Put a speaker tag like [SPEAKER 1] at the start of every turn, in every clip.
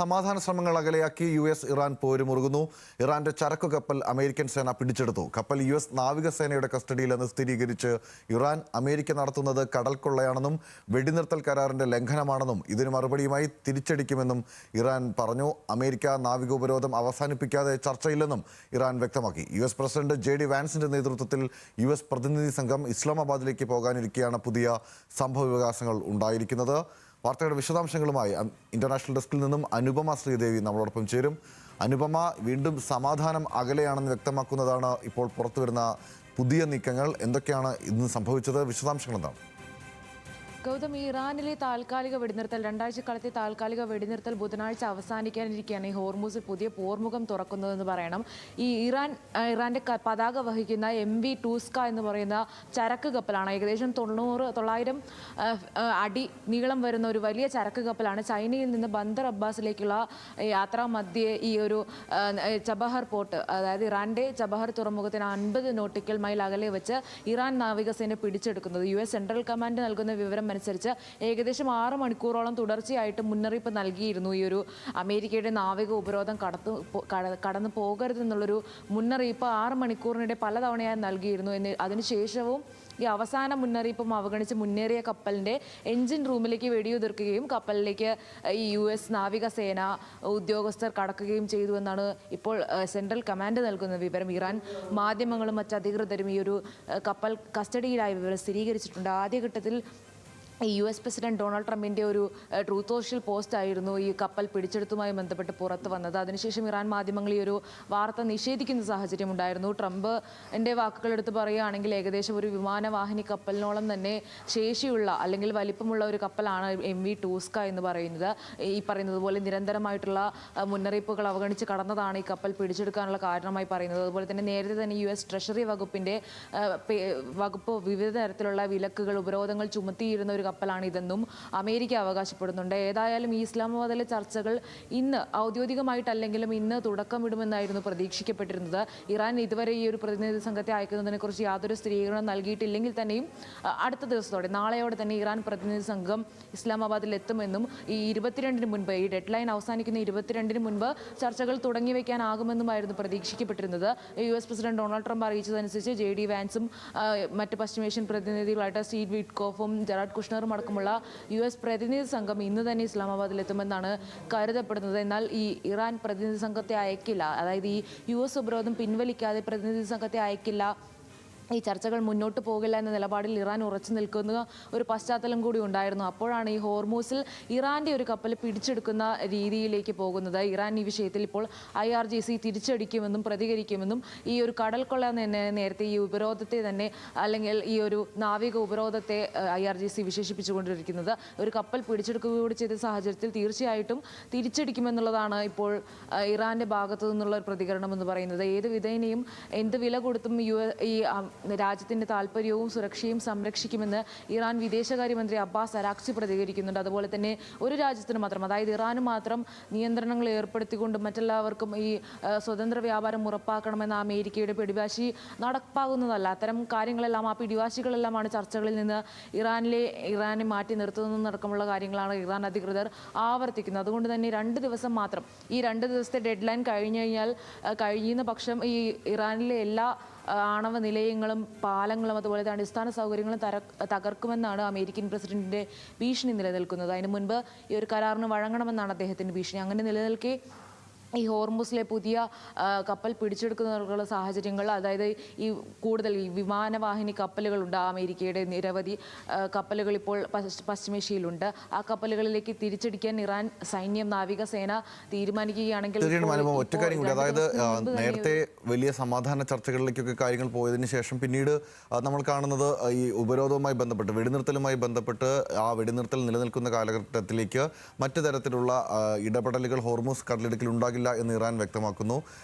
[SPEAKER 1] സമാധാന ശ്രമങ്ങൾ അകലെയാക്കി US Iran പോരുമുറുകുന്നു. ഇറാന്റെ ചരക്കു കപ്പൽ അമേരിക്കൻ സേന പിടിച്ചെടുത്തു. കപ്പൽ US നാവികസേനയുടെ കസ്റ്റഡിയിലെന്ന് സ്ഥിരീകരിച്ച് ഇറാൻ അമേരിക്ക നടത്തുന്നത് കടൽ കൊള്ളയാണെന്നും വെടിനിർത്തൽ കരാറിന്റെ ലംഘനമാണെന്നും ഇതിന് മറുപടിയുമായി തിരിച്ചടിക്കുമെന്നും ഇറാൻ പറഞ്ഞു. അമേരിക്ക നാവിക ഉപരോധം അവസാനിപ്പിക്കാതെ ചർച്ചയില്ലെന്നും ഇറാൻ വ്യക്തമാക്കി. US പ്രസിഡന്റ് JD വാൻസിന്റെ നേതൃത്വത്തിൽ US പ്രതിനിധി സംഘം ഇസ്ലാമാബാദിലേക്ക് പോകാനിരിക്കെയാണ് പുതിയ സംഭവവികാസങ്ങൾ ഉണ്ടായിരിക്കുന്നത്. വാർത്തയുടെ വിശദാംശങ്ങളുമായി ഇന്റർനാഷണൽ ഡെസ്കിൽ നിന്നും അനുപമ ശ്രീദേവി നമ്മളോടൊപ്പം ചേരും. അനുപമ, വീണ്ടും സമാധാനം അകലെയാണെന്ന് വ്യക്തമാക്കുന്നതാണ് ഇപ്പോൾ പുറത്തുവരുന്ന പുതിയ നീക്കങ്ങൾ. എന്തൊക്കെയാണ് ഇന്ന് സംഭവിച്ചത്? വിശദാംശങ്ങൾ എന്താണ്?
[SPEAKER 2] ഗൗതം, ഇറാനിലെ താൽക്കാലിക വെടിനിർത്തൽ രണ്ടാഴ്ചക്കാലത്തെ താൽക്കാലിക വെടിനിർത്തൽ ബുധനാഴ്ച അവസാനിക്കാനിരിക്കുകയാണ് ഈ ഹോർമൂസിൽ പുതിയ പോർമുഖം തുറക്കുന്നതെന്ന് പറയണം. ഈ ഇറാന്റെ പതാക വഹിക്കുന്ന MV ടൂസ്ക എന്ന് പറയുന്ന ചരക്ക് കപ്പലാണ്. ഏകദേശം 900 അടി നീളം വരുന്ന ഒരു വലിയ ചരക്ക് കപ്പലാണ്. ചൈനയിൽ നിന്ന് ബന്ദർ അബ്ബാസിലേക്കുള്ള യാത്രാ മധ്യേ ഈ ഒരു ചബഹർ പോർട്ട്, അതായത് ഇറാന്റെ ചബഹർ തുറമുഖത്തിന് 50 നോട്ടിക്കൽ മൈൽ അകലെ വെച്ച് ഇറാൻ നാവികസേന പിടിച്ചെടുക്കുന്നത്. US സെൻട്രൽ കമാൻഡ് നൽകുന്ന വിവരം അനുസരിച്ച് ഏകദേശം 6 മണിക്കൂറോളം തുടർച്ചയായിട്ട് മുന്നറിയിപ്പ് നൽകിയിരുന്നു. ഈ ഒരു അമേരിക്കയുടെ നാവിക ഉപരോധം കടന്നു പോകരുതെന്നുള്ളൊരു മുന്നറിയിപ്പ് 6 മണിക്കൂറിനിടെ പലതവണയായി നൽകിയിരുന്നു. അതിനുശേഷവും ഈ അവസാന മുന്നറിയിപ്പും അവഗണിച്ച് മുന്നേറിയ കപ്പലിന്റെ എഞ്ചിൻ റൂമിലേക്ക് വെടിയുതിർക്കുകയും കപ്പലിലേക്ക് ഈ US നാവികസേന ഉദ്യോഗസ്ഥർ കടക്കുകയും ചെയ്തു എന്നാണ് ഇപ്പോൾ സെൻട്രൽ കമാൻഡ് നൽകുന്ന വിവരം. ഇറാൻ മാധ്യമങ്ങളും മറ്റ് അധികൃതരും ഈ ഒരു കപ്പൽ കസ്റ്റഡിയിലായ വിവരം സ്ഥിരീകരിച്ചിട്ടുണ്ട്. ആദ്യഘട്ടത്തിൽ US പ്രസിഡന്റ് ഡൊണാൾഡ് ട്രംപിന്റെ ഒരു ട്രൂത്ത് സോഷ്യൽ പോസ്റ്റ് ആയിരുന്നു ഈ കപ്പൽ പിടിച്ചെടുത്തുമായി ബന്ധപ്പെട്ട് പുറത്തു വന്നത്. അതിനുശേഷം ഇറാൻ മാധ്യമങ്ങൾ ഈ ഒരു വാർത്ത നിഷേധിക്കുന്ന സാഹചര്യം ഉണ്ടായിരുന്നു. ട്രംപിന്റെ വാക്കുകൾ എടുത്ത് പറയുകയാണെങ്കിൽ ഏകദേശം ഒരു വിമാനവാഹിനി കപ്പലിനോളം തന്നെ ശേഷിയുള്ള അല്ലെങ്കിൽ വലിപ്പമുള്ള ഒരു കപ്പലാണ് MV ടൂസ്ക എന്ന് പറയുന്നത്. ഈ പറയുന്നത് പോലെ നിരന്തരമായിട്ടുള്ള മുന്നറിയിപ്പുകൾ അവഗണിച്ച് കടന്നതാണ് ഈ കപ്പൽ പിടിച്ചെടുക്കാനുള്ള കാരണമായി പറയുന്നത്. അതുപോലെ തന്നെ നേരത്തെ തന്നെ US ട്രഷറി വകുപ്പ് വിവിധ തരത്തിലുള്ള വിലക്കുകൾ, ഉപരോധങ്ങൾ ചുമത്തിയിരുന്ന ഒരു കപ്പലാണ് ഇതെന്നും അമേരിക്ക അവകാശപ്പെടുന്നുണ്ട്. ഏതായാലും ഈ ഇസ്ലാമാബാദിലെ ചർച്ചകൾ ഇന്ന് ഔദ്യോഗികമായിട്ടല്ലെങ്കിലും ഇന്ന് തുടക്കമിടുമെന്നായിരുന്നു പ്രതീക്ഷിക്കപ്പെട്ടിരുന്നത്. ഇറാൻ ഇതുവരെ ഈ ഒരു പ്രതിനിധി സംഘത്തെ അയക്കുന്നതിനെക്കുറിച്ച് യാതൊരു സ്ഥിരീകരണം നൽകിയിട്ടില്ലെങ്കിൽ തന്നെയും അടുത്ത ദിവസത്തോടെ, നാളെയോടെ തന്നെ ഇറാൻ പ്രതിനിധി സംഘം ഇസ്ലാമാബാദിൽ എത്തുമെന്നും ഈ 22-ന് മുൻപ്, ഈ ഡെഡ് ലൈൻ അവസാനിക്കുന്ന 22-ന് മുൻപ് ചർച്ചകൾ തുടങ്ങി വയ്ക്കാനാകുമെന്നുമായിരുന്നു പ്രതീക്ഷിക്കപ്പെട്ടിരുന്നത്. US പ്രസിഡന്റ് ഡൊണാൾഡ് ട്രംപ് അറിയിച്ചതനുസരിച്ച് JD വാൻസും മറ്റ് പശ്ചിമേഷ്യൻ പ്രതിനിധികളായിട്ട് സ്റ്റീവ് വിറ്റ്കോഫും ജെറാഡ് കുഷ്ണറും അടക്കമുള്ള US പ്രതിനിധി സംഘം ഇന്ന് തന്നെ ഇസ്ലാമാബാദിൽ എത്തുമെന്നാണ് കരുതപ്പെടുന്നത്. എന്നാൽ ഈ ഇറാൻ പ്രതിനിധി സംഘത്തെ അയക്കില്ല, അതായത് ഈ US ഉപരോധം പിൻവലിക്കാതെ പ്രതിനിധി സംഘത്തെ അയക്കില്ല, ഈ ചർച്ചകൾ മുന്നോട്ട് പോകില്ല എന്ന നിലപാടിൽ ഇറാൻ ഉറച്ചു നിൽക്കുന്ന ഒരു പശ്ചാത്തലം കൂടി ഉണ്ടായിരുന്നു. അപ്പോഴാണ് ഈ ഹോർമൂസിൽ ഇറാന്റെ ഒരു കപ്പൽ പിടിച്ചെടുക്കുന്ന രീതിയിലേക്ക് പോകുന്നത്. ഇറാൻ ഈ വിഷയത്തിൽ ഇപ്പോൾ IRGC തിരിച്ചടിക്കുമെന്നും പ്രതികരിക്കുമെന്നും ഈ ഒരു കടൽ കൊള്ള നേരത്തെ ഈ ഉപരോധത്തെ തന്നെ, അല്ലെങ്കിൽ ഈ ഒരു നാവിക ഉപരോധത്തെ IRGC വിശേഷിപ്പിച്ചുകൊണ്ടിരിക്കുന്നത്. ഒരു കപ്പൽ പിടിച്ചെടുക്കുകയോട് ചെയ്ത സാഹചര്യത്തിൽ തീർച്ചയായിട്ടും തിരിച്ചടിക്കുമെന്നുള്ളതാണ് ഇപ്പോൾ ഇറാന്റെ ഭാഗത്തു നിന്നുള്ള ഒരു പ്രതികരണം എന്ന് പറയുന്നത്. ഏത് വിധേനയും എന്ത് വില കൊടുത്തും ഈ രാജ്യത്തിന്റെ താല്പര്യവും സുരക്ഷയും സംരക്ഷിക്കുമെന്ന് ഇറാൻ വിദേശകാര്യമന്ത്രി അബ്ബാസ് അരാക്ചി പ്രതികരിക്കുന്നുണ്ട്. അതുപോലെ തന്നെ ഒരു രാജ്യത്തിന് മാത്രം, അതായത് ഇറാന് മാത്രം നിയന്ത്രണങ്ങൾ ഏർപ്പെടുത്തിക്കൊണ്ട് മറ്റെല്ലാവർക്കും ഈ സ്വതന്ത്ര വ്യാപാരം ഉറപ്പാക്കണമെന്ന അമേരിക്കയുടെ പിടിവാശി നടപ്പാകുന്നതല്ല. അത്തരം കാര്യങ്ങളെല്ലാം, ആ പിടിവാശികളെല്ലാമാണ് ചർച്ചകളിൽ നിന്ന് ഇറാനെ മാറ്റി നിർത്തുന്നതടക്കമുള്ള കാര്യങ്ങളാണ് ഇറാൻ അധികൃതർ ആവർത്തിക്കുന്നത്. അതുകൊണ്ട് തന്നെ 2 ദിവസം മാത്രം, ഈ 2 ദിവസത്തെ ഡെഡ് ലൈൻ കഴിയുന്ന പക്ഷം ഈ ഇറാനിലെ എല്ലാ ആണവ നിലയങ്ങളും പാലങ്ങളും അതുപോലെ അടിസ്ഥാന സൗകര്യങ്ങളും തകർക്കുമെന്നാണ് അമേരിക്കൻ പ്രസിഡന്റിന്റെ ഭീഷണി നിലനിൽക്കുന്നത്. അതിനു മുൻപ് ഈ ഒരു കരാറിന് വഴങ്ങണമെന്നാണ് അദ്ദേഹത്തിന്റെ ഭീഷണി. അങ്ങനെ നിലനിൽക്കെ ഈ ഹോർമൂസിലെ പുതിയ കപ്പൽ പിടിച്ചെടുക്കുന്നതിനുള്ള സാഹചര്യങ്ങൾ, അതായത് ഈ കൂടുതൽ ഈ വിമാനവാഹിനി കപ്പലുകളുണ്ട്. അമേരിക്കയുടെ നിരവധി കപ്പലുകൾ ഇപ്പോൾ പശ്ചിമേഷ്യയിലുണ്ട്. ആ കപ്പലുകളിലേക്ക് തിരിച്ചടിക്കാൻ ഇറാൻ സൈന്യം, നാവികസേന തീരുമാനിക്കുകയാണെങ്കിൽ
[SPEAKER 1] ഒറ്റ കാര്യം കൂടി, അതായത് നേരത്തെ വലിയ സമാധാന ചർച്ചകളിലേക്കൊക്കെ കാര്യങ്ങൾ പോയതിനു ശേഷം പിന്നീട് നമ്മൾ കാണുന്നത് ഈ ഉപരോധവുമായി ബന്ധപ്പെട്ട്, വെടിനിർത്തലുമായി ബന്ധപ്പെട്ട് ആ വെടിനിർത്തൽ നിലനിൽക്കുന്ന കാലഘട്ടത്തിലേക്ക് മറ്റു തരത്തിലുള്ള ഇടപെടലുകൾ ഹോർമൂസ് കടലിടുക്കിൽ ഉണ്ടാകില്ല എന്ന് ഇറാൻ വ്യക്തമാക്കുന്നു.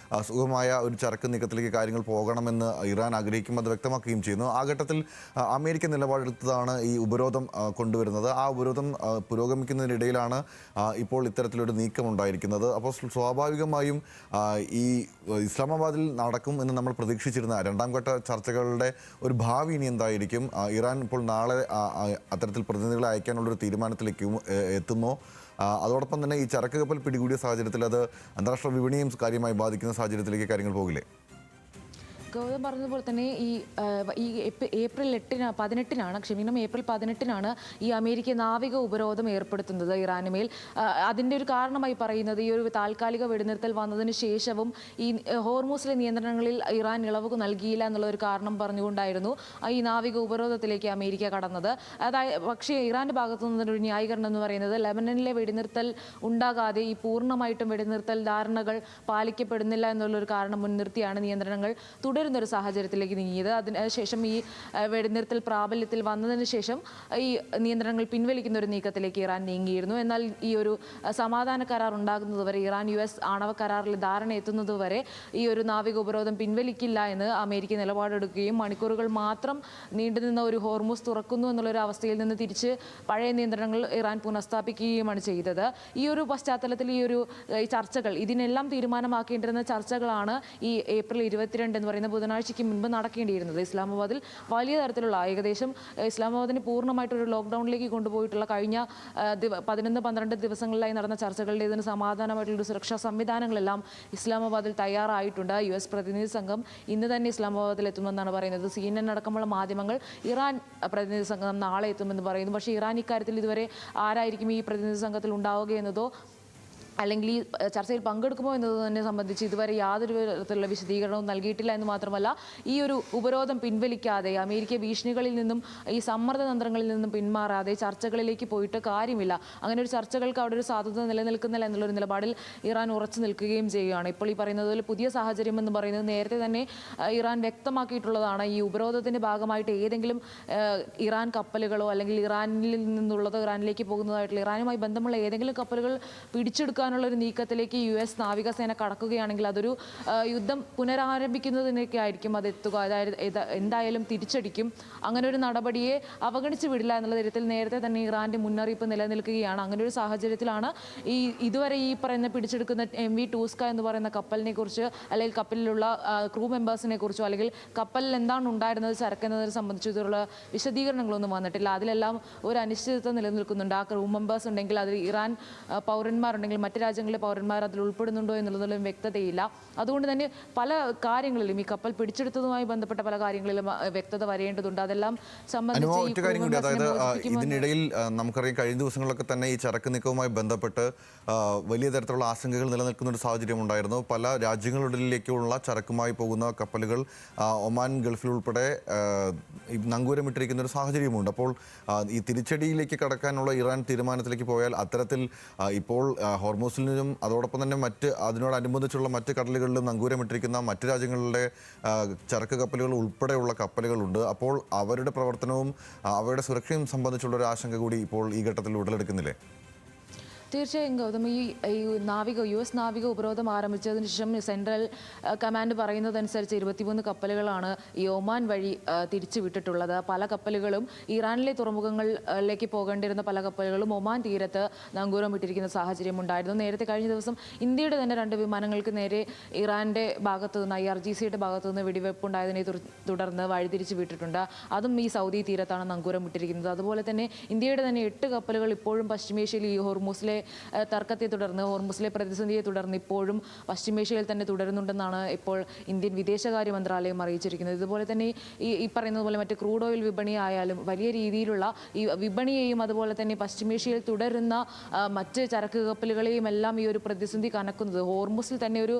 [SPEAKER 1] സുഗമമായ ഒരു ചരക്ക് നീക്കത്തിലേക്ക് കാര്യങ്ങൾ പോകണമെന്ന് ഇറാൻ ആഗ്രഹിക്കും, അത് വ്യക്തമാക്കുകയും ചെയ്യുന്നു. ആ ഘട്ടത്തിൽ അമേരിക്ക നിലപാടെടുത്തതാണ് ഈ ഉപരോധം കൊണ്ടുവരുന്നത്. ആ ഉപരോധം പുരോഗമിക്കുന്നതിനിടയിലാണ് ഇപ്പോൾ ഇത്തരത്തിലൊരു നീക്കം ഉണ്ടായിരിക്കുന്നത്. അപ്പോൾ സ്വാഭാവികമായും ഈ ഇസ്ലാമാബാദിൽ നടക്കും എന്ന് നമ്മൾ പ്രതീക്ഷിച്ചിരുന്ന 2ാം ഘട്ട ചർച്ചകളുടെ ഒരു ഭാവി ഇനി എന്തായിരിക്കും? ഇറാൻ ഇപ്പോൾ നാളെ അത്തരത്തിൽ പ്രതിനിധികളെ അയക്കാനുള്ളൊരു തീരുമാനത്തിലേക്ക് എത്തുമോ? അതോടൊപ്പം തന്നെ ഈ ചരക്ക് കപ്പൽ പിടികൂടിയ സാഹചര്യത്തിൽ അത് അന്താരാഷ്ട്ര വിപണിയും കാര്യമായി ബാധിക്കുന്ന സാഹചര്യത്തിലേക്ക് കാര്യങ്ങൾ പോകില്ലേ?
[SPEAKER 2] ഗൗതം പറഞ്ഞതുപോലെ തന്നെ ഈ ഏപ്രിൽ 18-നാണ് ഏപ്രിൽ 18-നാണ് ഈ അമേരിക്ക നാവിക ഉപരോധം ഏർപ്പെടുത്തുന്നത് ഇറാന് മേൽ. അതിൻ്റെ ഒരു കാരണമായി പറയുന്നത് ഈ ഒരു താൽക്കാലിക വെടിനിർത്തൽ വന്നതിന് ശേഷവും ഈ ഹോർമൂസിലെ നിയന്ത്രണങ്ങളിൽ ഇറാൻ ഇളവ് നൽകിയില്ല എന്നുള്ള ഒരു കാരണം പറഞ്ഞുകൊണ്ടായിരുന്നു ഈ നാവിക ഉപരോധത്തിലേക്ക് അമേരിക്ക കടന്നത്. അതായത് പക്ഷേ ഇറാന്റെ ഭാഗത്തു നിന്നൊരു ന്യായീകരണം എന്ന് പറയുന്നത് ലെബനനിലെ വെടിനിർത്തൽ ഉണ്ടാകാതെ ഈ പൂർണ്ണമായിട്ടും വെടിനിർത്തൽ ധാരണകൾ പാലിക്കപ്പെടുന്നില്ല എന്നുള്ളൊരു കാരണം മുൻനിർത്തിയാണ് നിയന്ത്രണങ്ങൾ തുടരുന്നൊരു സാഹചര്യത്തിലേക്ക് നീങ്ങിയത്. അതിനുശേഷം ഈ വെടിനിർത്തൽ പ്രാബല്യത്തിൽ വന്നതിന് ശേഷം ഈ നിയന്ത്രണങ്ങൾ പിൻവലിക്കുന്ന ഒരു നീക്കത്തിലേക്ക് ഇറാൻ നീങ്ങിയിരുന്നു. എന്നാൽ ഈ ഒരു സമാധാന കരാർ ഉണ്ടാകുന്നതുവരെ US ആണവ കരാറിൽ ധാരണ എത്തുന്നതുവരെ ഈ ഒരു നാവിക ഉപരോധം പിൻവലിക്കില്ല എന്ന് അമേരിക്ക നിലപാടെടുക്കുകയും മണിക്കൂറുകൾ മാത്രം നീണ്ടുനിന്ന ഒരു ഹോർമൂസ് തുറക്കുന്നു എന്നുള്ളൊരു അവസ്ഥയിൽ നിന്ന് തിരിച്ച് പഴയ നിയന്ത്രണങ്ങൾ ഇറാൻ പുനഃസ്ഥാപിക്കുകയുമാണ് ചെയ്തത്. ഈ ഒരു പശ്ചാത്തലത്തിൽ ഈ ചർച്ചകൾ ഇതിനെല്ലാം തീരുമാനമാക്കേണ്ടിരുന്ന ചർച്ചകളാണ് ഈ ഏപ്രിൽ 22 എന്ന് പറയുന്ന ബുധനാഴ്ചയ്ക്ക് മുൻപ് നടക്കേണ്ടിയിരുന്നത്. ഇസ്ലാമാബാദിൽ വലിയ തരത്തിലുള്ള ഏകദേശം ഇസ്ലാമാബാദിനെ പൂർണ്ണമായിട്ടൊരു ലോക്ക്ഡൌണിലേക്ക് കൊണ്ടുപോയിട്ടുള്ള കഴിഞ്ഞ 11-12 ദിവസങ്ങളിലായി നടന്ന ചർച്ചകളുടെ ഇതിന് സമാധാനമായിട്ടുള്ള സുരക്ഷാ സംവിധാനങ്ങളെല്ലാം ഇസ്ലാമാബാദിൽ തയ്യാറായിട്ടുണ്ട്. US പ്രതിനിധി സംഘം ഇന്ന് തന്നെ ഇസ്ലാമാബാദിൽ എത്തുമെന്നാണ് പറയുന്നത്. CNN അടക്കമുള്ള മാധ്യമങ്ങൾ ഇറാൻ പ്രതിനിധി സംഘം നാളെ എത്തുമെന്ന് പറയുന്നു. പക്ഷേ ഇറാൻ ഇക്കാര്യത്തിൽ ഇതുവരെ ആരായിരിക്കും ഈ പ്രതിനിധി സംഘത്തിൽ ഉണ്ടാവുകയെന്നതോ അല്ലെങ്കിൽ ഈ ചർച്ചയിൽ പങ്കെടുക്കുമോ എന്നത് തന്നെ സംബന്ധിച്ച് ഇതുവരെ യാതൊരു വിധത്തിലുള്ള വിശദീകരണവും നൽകിയിട്ടില്ല എന്ന് മാത്രമല്ല ഈ ഒരു ഉപരോധം പിൻവലിക്കാതെ അമേരിക്ക ഭീഷണികളിൽ നിന്നും ഈ സമ്മർദ്ദ തന്ത്രങ്ങളിൽ നിന്നും പിന്മാറാതെ ചർച്ചകളിലേക്ക് പോയിട്ട് കാര്യമില്ല. അങ്ങനെ ഒരു ചർച്ചകൾക്ക് അവിടെ ഒരു സാധ്യത നിലനിൽക്കുന്നില്ല എന്നുള്ളൊരു നിലപാടിൽ ഇറാൻ ഉറച്ചു നിൽക്കുകയും ചെയ്യുകയാണ്. ഇപ്പോൾ ഈ പറയുന്നതിൽ പുതിയ സാഹചര്യം എന്ന് പറയുന്നത് നേരത്തെ തന്നെ ഇറാൻ വ്യക്തമാക്കിയിട്ടുള്ളതാണ്. ഈ ഉപരോധത്തിൻ്റെ ഭാഗമായിട്ട് ഏതെങ്കിലും ഇറാൻ കപ്പലുകളോ അല്ലെങ്കിൽ ഇറാനിൽ നിന്നുള്ളതോ ഇറാനിലേക്ക് പോകുന്നതായിട്ടുള്ള ഇറാനുമായി ബന്ധമുള്ള ഏതെങ്കിലും കപ്പലുകൾ പിടിച്ചെടുക്കാൻ ഒരു നീക്കത്തിലേക്ക് US നാവികസേന കടക്കുകയാണെങ്കിൽ അതൊരു യുദ്ധം പുനരാരംഭിക്കുന്നതിനൊക്കെ ആയിരിക്കും അത് എത്തുക. അതായത് എന്തായാലും തിരിച്ചടിക്കും. അങ്ങനെ ഒരു നടപടിയെ അവഗണിച്ച് വിടില്ല എന്നുള്ള തരത്തിൽ നേരത്തെ തന്നെ ഇറാന്റെ മുന്നറിയിപ്പ് നിലനിൽക്കുകയാണ്. അങ്ങനെ ഒരു സാഹചര്യത്തിലാണ് ഇതുവരെ ഈ പറയുന്ന പിടിച്ചെടുക്കുന്ന MV ടൂസ്ക എന്ന് പറയുന്ന കപ്പലിനെ കുറിച്ച് അല്ലെങ്കിൽ കപ്പലിലുള്ള ക്രൂ മെമ്പേഴ്സിനെ കുറിച്ചോ അല്ലെങ്കിൽ കപ്പലിൽ എന്താണ് ഉണ്ടായിരുന്നത് ചരക്കുന്നതിനെ സംബന്ധിച്ചുള്ള വിശദീകരണങ്ങളൊന്നും വന്നിട്ടില്ല. അതിലെല്ലാം ഒരു അനിശ്ചിതത്വം നിലനിൽക്കുന്നുണ്ട്. ആ ക്രൂ മെമ്പേഴ്സ് ഉണ്ടെങ്കിൽ അതിൽ ഇറാൻ പൗരന്മാരുണ്ടെങ്കിൽ മറ്റ് രാജ്യങ്ങളിലെ പൗരന്മാർ അതിൽ ഉൾപ്പെടുന്നുണ്ടോ എന്നുള്ളതിലും വ്യക്തതയില്ല. അതുകൊണ്ട് തന്നെ പല കാര്യങ്ങളിലും ഈ കപ്പൽ പിടിച്ചെടുത്തതുമായി ബന്ധപ്പെട്ട പല കാര്യങ്ങളിലും വ്യക്തത വരേണ്ടതുണ്ട്. അതെല്ലാം
[SPEAKER 1] ഒറ്റ കാര്യം കൂടി, അതായത് ഇതിനിടയിൽ നമുക്കറിയാം കഴിഞ്ഞ ദിവസങ്ങളിലൊക്കെ തന്നെ ഈ ചരക്ക് നീക്കവുമായി ബന്ധപ്പെട്ട് വലിയ തരത്തിലുള്ള ആശങ്കകൾ നിലനിൽക്കുന്ന ഒരു സാഹചര്യം ഉണ്ടായിരുന്നു. പല രാജ്യങ്ങളിലേക്കുള്ള ചരക്കുമായി പോകുന്ന കപ്പലുകൾ ഒമാൻ ഗൾഫിൽ ഉൾപ്പെടെ നങ്കൂരമിട്ടിരിക്കുന്ന ഒരു സാഹചര്യമുണ്ട്. അപ്പോൾ ഈ തിരിച്ചടിയിലേക്ക് കടക്കാനുള്ള ഇറാൻ തീരുമാനത്തിലേക്ക് പോയാൽ അത്തരത്തിൽ ഇപ്പോൾ ഹോർമൂസിൽ നിന്നും അതോടൊപ്പം തന്നെ അതിനോടനുബന്ധിച്ചുള്ള മറ്റ് കടലുകളിലും നങ്കൂരമിട്ടിരിക്കുന്ന മറ്റ് രാജ്യങ്ങളിലെ ചരക്ക് കപ്പലുകൾ ഉൾപ്പെടെയുള്ള കപ്പലുകളുണ്ട്. അപ്പോൾ അവരുടെ പ്രവർത്തനവും അവരുടെ സുരക്ഷയും സംബന്ധിച്ചുള്ള ഒരു ആശങ്ക കൂടി ഇപ്പോൾ ഈ ഘട്ടത്തിൽ ഉടലെടുക്കുന്നില്ലേ?
[SPEAKER 2] തീർച്ചയായും ഗൗതം, ഈ US നാവിക ഉപരോധം ആരംഭിച്ചതിന് ശേഷം സെൻട്രൽ കമാൻഡ് പറയുന്നതനുസരിച്ച് 23 കപ്പലുകളാണ് ഈ ഒമാൻ വഴി തിരിച്ചു വിട്ടിട്ടുള്ളത്. പല കപ്പലുകളും ഇറാനിലെ തുറമുഖങ്ങളിലേക്ക് പോകേണ്ടിരുന്ന പല കപ്പലുകളും ഒമാൻ തീരത്ത് നങ്കൂരം വിട്ടിരിക്കുന്ന സാഹചര്യം ഉണ്ടായിരുന്നു. നേരത്തെ കഴിഞ്ഞ ദിവസം ഇന്ത്യയുടെ തന്നെ 2 വിമാനങ്ങൾക്ക് നേരെ ഇറാന്റെ ഭാഗത്തു നിന്ന് IRGCയുടെ ഭാഗത്തു നിന്ന് വെടിവെപ്പ് ഉണ്ടായതിനെ തുടർന്ന് വഴിതിരിച്ചു വിട്ടിട്ടുണ്ട്. അതും ഈ സൗദി തീരത്താണ് നങ്കൂരം വിട്ടിരിക്കുന്നത്. അതുപോലെ തന്നെ ഇന്ത്യയുടെ തന്നെ 8 കപ്പലുകൾ ഇപ്പോഴും പശ്ചിമേഷ്യയിൽ ഈ ഹോർമൂസിലെ തർക്കത്തെ തുടർന്ന് ഹോർമൂസിലെ പ്രതിസന്ധിയെ തുടർന്ന് ഇപ്പോഴും പശ്ചിമേഷ്യയിൽ തന്നെ തുടരുന്നുണ്ടെന്നാണ് ഇപ്പോൾ ഇന്ത്യൻ വിദേശകാര്യ മന്ത്രാലയം അറിയിച്ചിരിക്കുന്നത്. ഇതുപോലെ തന്നെ ഈ പറയുന്നത് പോലെ മറ്റ് ക്രൂഡ് ഓയിൽ വിപണി ആയാലും വലിയ രീതിയിലുള്ള ഈ വിപണിയെയും അതുപോലെ തന്നെ പശ്ചിമേഷ്യയിൽ തുടരുന്ന മറ്റ് ചരക്ക് കപ്പലുകളെയും എല്ലാം ഈ ഒരു പ്രതിസന്ധി കനക്കുന്നത് ഹോർമൂസിൽ തന്നെ ഒരു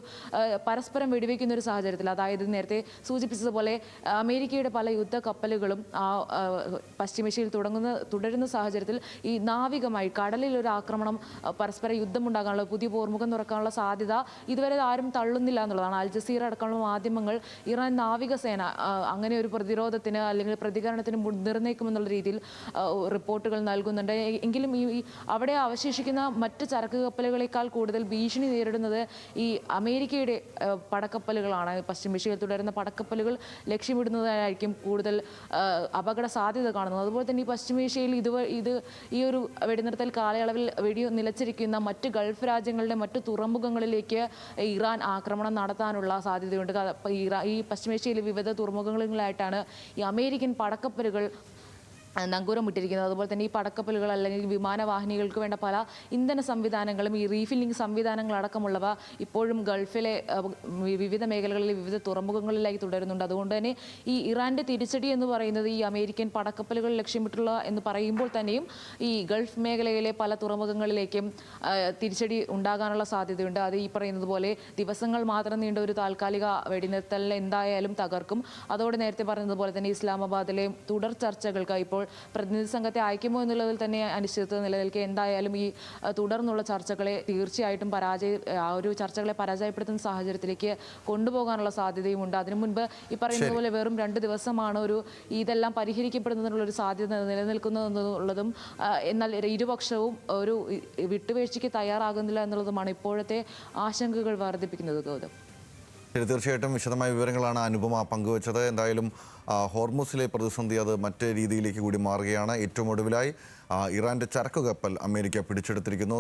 [SPEAKER 2] പരസ്പരം വെടിവെക്കുന്ന ഒരു സാഹചര്യത്തിൽ, അതായത് നേരത്തെ സൂചിപ്പിച്ചതുപോലെ അമേരിക്കയുടെ പല യുദ്ധ കപ്പലുകളും പശ്ചിമേഷ്യയിൽ തുടരുന്ന സാഹചര്യത്തിൽ ഈ നാവികമായി കടലിൽ ഒരു ആക്രമണം പരസ്പര യുദ്ധമുണ്ടാകാനുള്ള പുതിയ പോർമുഖം തുറക്കാനുള്ള സാധ്യത ഇതുവരെ ആരും തള്ളുന്നില്ല എന്നുള്ളതാണ്. അൽ ജസീറ അടക്കമുള്ള മാധ്യമങ്ങൾ ഇറാൻ നാവികസേന അങ്ങനെ ഒരു പ്രതിരോധത്തിന് അല്ലെങ്കിൽ പ്രതികരണത്തിന് മുൻനിർണ്ണയിക്കുമെന്നുള്ള രീതിയിൽ റിപ്പോർട്ടുകൾ നൽകുന്നുണ്ട്. എങ്കിലും ഈ അവിടെ അവശേഷിക്കുന്ന മറ്റ് ചരക്ക് കപ്പലുകളെക്കാൾ കൂടുതൽ ഭീഷണി നേരിടുന്നത് ഈ അമേരിക്കയുടെ പടക്കപ്പലുകളാണ്. പശ്ചിമേഷ്യയിൽ തുടരുന്ന പടക്കപ്പലുകൾ ലക്ഷ്യമിടുന്നതായിരിക്കും കൂടുതൽ അപകട സാധ്യത കാണുന്നത്. അതുപോലെ തന്നെ ഈ പശ്ചിമേഷ്യയിൽ ഈ ഒരു വെടിനിർത്തൽ കാലയളവിൽ നിലച്ചിരിക്കുന്ന മറ്റ് ഗൾഫ് രാജ്യങ്ങളുടെ മറ്റ് തുറമുഖങ്ങളിലേക്ക് ഇറാൻ ആക്രമണം നടത്താനുള്ള സാധ്യതയുണ്ട്. ഈ പശ്ചിമേഷ്യയിലെ വിവിധ തുറമുഖങ്ങളിലായിട്ടാണ് ഈ അമേരിക്കൻ പടക്കപ്പലുകൾ നങ്കൂരമിട്ടിരിക്കുന്നത്. അതുപോലെ തന്നെ ഈ പടക്കപ്പലുകൾ അല്ലെങ്കിൽ വിമാനവാഹിനികൾക്ക് വേണ്ട പല ഇന്ധന സംവിധാനങ്ങളും ഈ റീഫില്ലിംഗ് സംവിധാനങ്ങളടക്കമുള്ളവ ഇപ്പോഴും ഗൾഫിലെ വിവിധ മേഖലകളിലെ വിവിധ തുറമുഖങ്ങളിലായി തുടരുന്നുണ്ട്. അതുകൊണ്ട് തന്നെ ഈ ഇറാന്റെ തിരിച്ചടി എന്ന് പറയുന്നത് ഈ അമേരിക്കൻ പടക്കപ്പലുകൾ ലക്ഷ്യമിട്ടുള്ള എന്ന് പറയുമ്പോൾ തന്നെയും ഈ ഗൾഫ് മേഖലയിലെ പല തുറമുഖങ്ങളിലേക്കും തിരിച്ചടി ഉണ്ടാകാനുള്ള സാധ്യതയുണ്ട്. അത് ഈ പറയുന്നത് പോലെ ദിവസങ്ങൾ മാത്രം നീണ്ട ഒരു താൽക്കാലിക വെടിനിർത്തലിനെ എന്തായാലും തകർക്കും. അതോടെ നേരത്തെ പറഞ്ഞതുപോലെ തന്നെ ഇസ്ലാമാബാദിലെ തുടർ ചർച്ചകൾക്ക് ഇപ്പോൾ പ്രതിനിധി സംഘത്തെ അയക്കുമോ എന്നുള്ളതിൽ തന്നെ അനിശ്ചിതത്വം നിലനിൽക്കെ എന്തായാലും ഈ തുടർന്നുള്ള ചർച്ചകളെ തീർച്ചയായിട്ടും ആ ഒരു ചർച്ചകളെ പരാജയപ്പെടുത്തുന്ന സാഹചര്യത്തിലേക്ക് കൊണ്ടുപോകാനുള്ള സാധ്യതയുമുണ്ട്. അതിനു മുൻപ് ഈ പറയുന്നത് പോലെ വെറും 2 ദിവസമാണ് ഇതെല്ലാം പരിഹരിക്കപ്പെടുന്നതിനുള്ള ഒരു സാധ്യത നിലനിൽക്കുന്നതെന്നുള്ളതും എന്നാൽ ഇരുപക്ഷവും ഒരു വിട്ടുവീഴ്ചയ്ക്ക് തയ്യാറാകുന്നില്ല എന്നുള്ളതുമാണ് ഇപ്പോഴത്തെ ആശങ്കകൾ വർദ്ധിപ്പിക്കുന്നത്. ഗൗതം,
[SPEAKER 1] ശരി, തീർച്ചയായിട്ടും വിശദമായ വിവരങ്ങളാണ് അനുപമ പങ്കുവച്ചത്. എന്തായാലും ഹോർമുസിലെ പ്രതിസന്ധി അത് മറ്റേ രീതിയിലേക്ക് കൂടി മാറുകയാണ്. ഏറ്റവും ഒടുവിലായി ഇറാന്റെ ചരക്ക് കപ്പൽ അമേരിക്ക പിടിച്ചെടുത്തിരിക്കുന്നു.